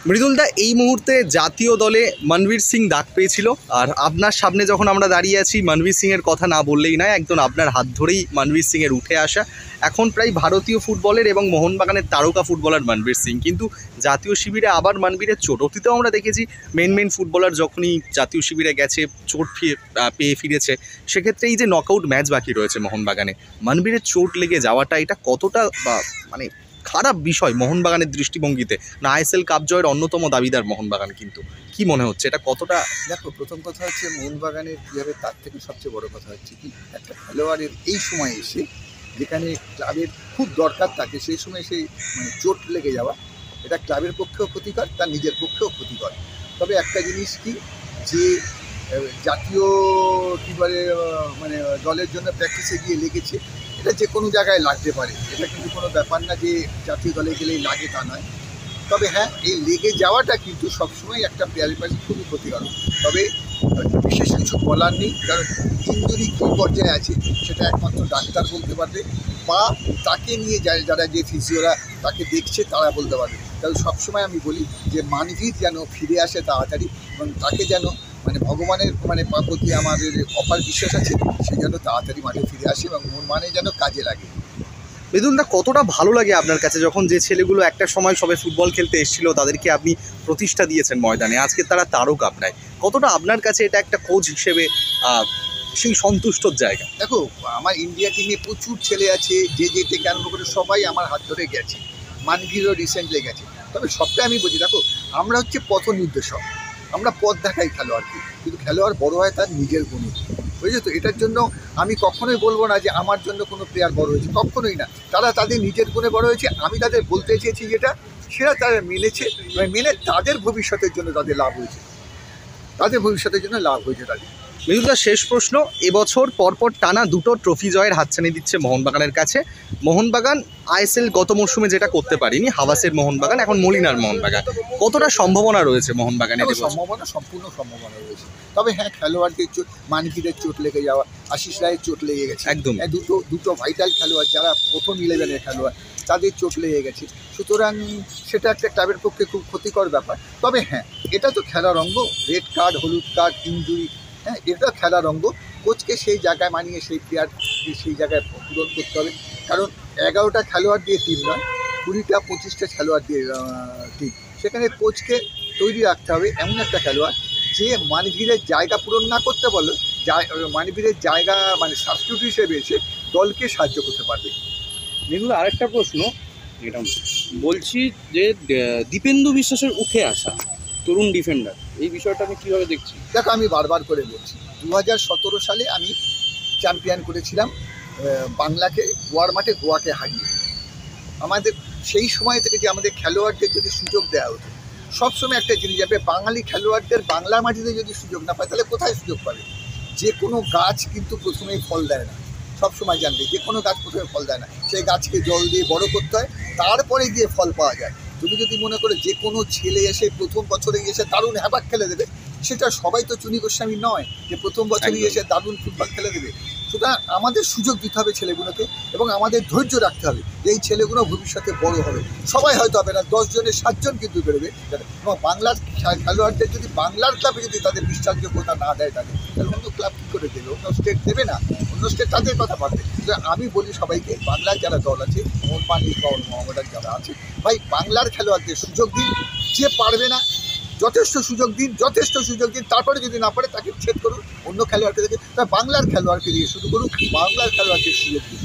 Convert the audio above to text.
মৃদুলদা, এই মুহূর্তে জাতীয় দলে মনবীর সিং ডাক পেয়েছিল, আর আপনার সামনে যখন আমরা দাঁড়িয়ে আছি মনবীর সিংয়ের কথা না বললেই নয়, একদম আপনার হাত ধরেই মনবীর সিংয়ের উঠে আসা। এখন প্রায় ভারতীয় ফুটবলের এবং মোহনবাগানের তারকা ফুটবলার মনবীর সিং, কিন্তু জাতীয় শিবিরে আবার মনবীরের চোট। অতীতেও আমরা দেখেছি মেন ফুটবলার যখনই জাতীয় শিবিরে গেছে চোট পেয়ে ফিরেছে। সেক্ষেত্রে এই যে নকআউট ম্যাচ বাকি রয়েছে মোহনবাগানে, মনবীরের চোট লেগে যাওয়াটা এটা কতটা মানে খারাপ বিষয় মোহনবাগানের দৃষ্টিভঙ্গিতে? না, আইএসএল কাপ জয়ের অন্যতম দাবিদার মোহনবাগান, কিন্তু কি মনে হচ্ছে এটা কতটা? দেখো, প্রথম কথা হচ্ছে মোহনবাগানের কী হবে তার থেকে সবচেয়ে বড় কথা হচ্ছে কি, একটা খেলোয়াড়ের এই সময় এসে যেখানে ক্লাবের খুব দরকার থাকে সেই সময় সেই চোট লেগে যাওয়া, এটা ক্লাবের পক্ষেও ক্ষতিকর, তার নিজের পক্ষেও ক্ষতিকর। তবে একটা জিনিস কি, যে জাতীয় কী বলে দলের জন্য প্র্যাকটিসে গিয়ে লেগেছে, এটা যে কোনো জায়গায় লাগতে পারে, এটা কিন্তু কোনো ব্যাপার না যে জাতীয় দলে গেলেই লাগে তা নয়। তবে হ্যাঁ, এই লেগে যাওয়াটা কিন্তু সবসময় একটা প্লেয়ারের কাছে খুবই ক্ষতিকারক। তবে বিশেষ কিছু বলার নেই, কারণ ইনজুরি কী পর্যায়ে আছে সেটা একমাত্র ডাক্তার বলতে পারবে, বা তাকে নিয়ে যারা যে ফিজিওরা তাকে দেখছে তারা বলতে পারবে। তাহলে সবসময় আমি বলি যে মানভীর যেন ফিরে আসে তাড়াতাড়ি, এবং তাকে যেন ভগবানের প্রতি আমাদের অপার বিশ্বাস আছে, সে যেন তাড়াতাড়ি মাঠে ফিরে আসে এবং মন যেন কাজে লাগে। মৃদুলদা, কতটা ভালো লাগে আপনার কাছে যখন যে ছেলেগুলো একটা সময় সবে ফুটবল খেলতে এসেছিল তাদেরকে আপনি প্রতিষ্ঠা দিয়েছেন ময়দানে, আজকে তারা তারকা আপনায়, কতটা আপনার কাছে এটা একটা কোচ হিসেবে সেই সন্তুষ্টর জায়গা? দেখো, আমার ইন্ডিয়া টিমে প্রচুর ছেলে আছে, যে থেকে আরম্ভ করে সবাই আমার হাত ধরে গেছে, মানভীরও রিসেন্টলি গেছে। তবে সবটাই আমি বলছি, দেখো আমরা হচ্ছে পথ নির্দেশক, আমরা পথ দেখাই খেলোয়াড়কে, কিন্তু খেলোয়াড় বড় হয় তার নিজের গুণে, বুঝেছো তো? এটার জন্য আমি কখনোই বলবো না যে আমার জন্য কোনো প্লেয়ার বড় হয়েছে, কখনোই না। তারা তাদের নিজের গুণে বড় হয়েছে, আমি তাদের বলতে চেয়েছি যেটা সেটা তারা মেনেছে, মেনে তাদের ভবিষ্যতের জন্য তাদের লাভ হয়েছে, তাদের ভবিষ্যতের জন্য লাভ হয়েছে তাদের। মৃদুলদা, শেষ প্রশ্ন, এবছর পরপর টানা দুটো ট্রফি জয়ের হাতছানি দিচ্ছে মোহনবাগানের কাছে। মোহনবাগান আইএসএল গত মরশুমে যেটা করতে পারিনি, হাওয়াসের মোহনবাগান, এখন মলিনার মোহনবাগান, কতটা সম্ভাবনা রয়েছে মোহনবাগানের? সম্পূর্ণ সম্ভাবনা রয়েছে। তবে হ্যাঁ, খেলোয়াড়দের চোট, মানভীরের চোট লেগে যাওয়া, আশিস রায়ের চোট লেগে গেছে, একদম দুটো ভাইটাল খেলোয়াড় যারা প্রথম 11-এর খেলোয়াড়, তাদের চোট লেগে গেছে। সুতরাং সেটা একটা ক্লাবের পক্ষে খুব ক্ষতিকর ব্যাপার। তবে হ্যাঁ, এটা তো খেলার অঙ্গ, রেড কার্ড, হলুদ কার্ড, ইনজুরি, হ্যাঁ এটা খেলার অঙ্গ। কোচকে সেই জায়গায় মানিয়ে সেই প্লেয়ার সেই জায়গায় পূরণ করতে হবে, কারণ 11টা খেলোয়াড় দিয়ে টিম নয়, 20টা-25টা খেলোয়াড় দিয়ে টিম। সেখানে কোচকে তৈরি রাখতে হবে এমন একটা খেলোয়াড় যে মানভীরের জায়গা পূরণ না করতে পারলো, মানভীরের জায়গা সাবস্টিটিউট হিসেবে এসে দলকে সাহায্য করতে পারবে। এগুলো আরেকটা প্রশ্ন, এটা বলছি যে দীপেন্দু বিশ্বাসের উঠে আসা তরুণ ডিফেন্ডার, এই বিষয়টা আমি কীভাবে দেখছি? দেখো, আমি বারবার করে বলছি, 2017 সালে আমি চ্যাম্পিয়ন করেছিলাম বাংলাকে, গোয়ার মাঠে গোয়াকে হারিয়ে। আমাদের সেই সময় থেকে যে আমাদের খেলোয়াড়দের যদি সুযোগ দেওয়া হতো, সবসময় একটা জিনিস যাবে, বাঙালি খেলোয়াড়দের বাংলার মাটিতে যদি সুযোগ না পায় তাহলে কোথায় সুযোগ পাবে? যে কোনো গাছ কিন্তু প্রথমেই ফল দেয় না, সবসময় জানবে যে কোনো গাছ প্রথমে ফল দেয় না, সেই গাছকে জল দিয়ে বড় করতে হয়, তারপরে গিয়ে ফল পাওয়া যায়। তুমি যদি মনে করো যে কোনো ছেলে এসে প্রথম বছরে এসে দারুণ হ্যাবাক খেলে দেবে, সেটা সবাই তো চুনি গোস্বামী নয় যে প্রথম বছরই এসে দারুণ ফুটবল খেলে দেবে। সুতরাং আমাদের সুযোগ দিতে হবে ছেলেগুলোকে, এবং আমাদের ধৈর্য রাখতে হবে যে এই ছেলেগুলো ভবিষ্যতে বড় হবে। সবাই হয়তো হবে না, 10 জনের 7 জন কিন্তু বেরোবে। এবং বাংলার খেলোয়াড়দের যদি বাংলার ক্লাবে যদি তাদের বিশ্বাসযোগ্যতা না দেয় তাহলে অন্য ক্লাব কী করে দেবে? অন্য স্টেট দেবে না, অন্য স্টেট তাদের কথা ভাববে। আমি বলি সবাইকে, বাংলার যারা দল আছে, মোহনবাগান বা মোহামেডান যারা আছে, ভাই বাংলার খেলোয়াড়দের সুযোগ দিন, যে পারবে না যথেষ্ট সুযোগ দিন, তারপরে যদি না পারে তাকে ছেদ করুন, অন্য খেলোয়াড়কে দেখে, বাংলার খেলোয়াড়কে দিয়ে শুরু করুন, বাংলার খেলোয়াড়কে সুযোগ দিন।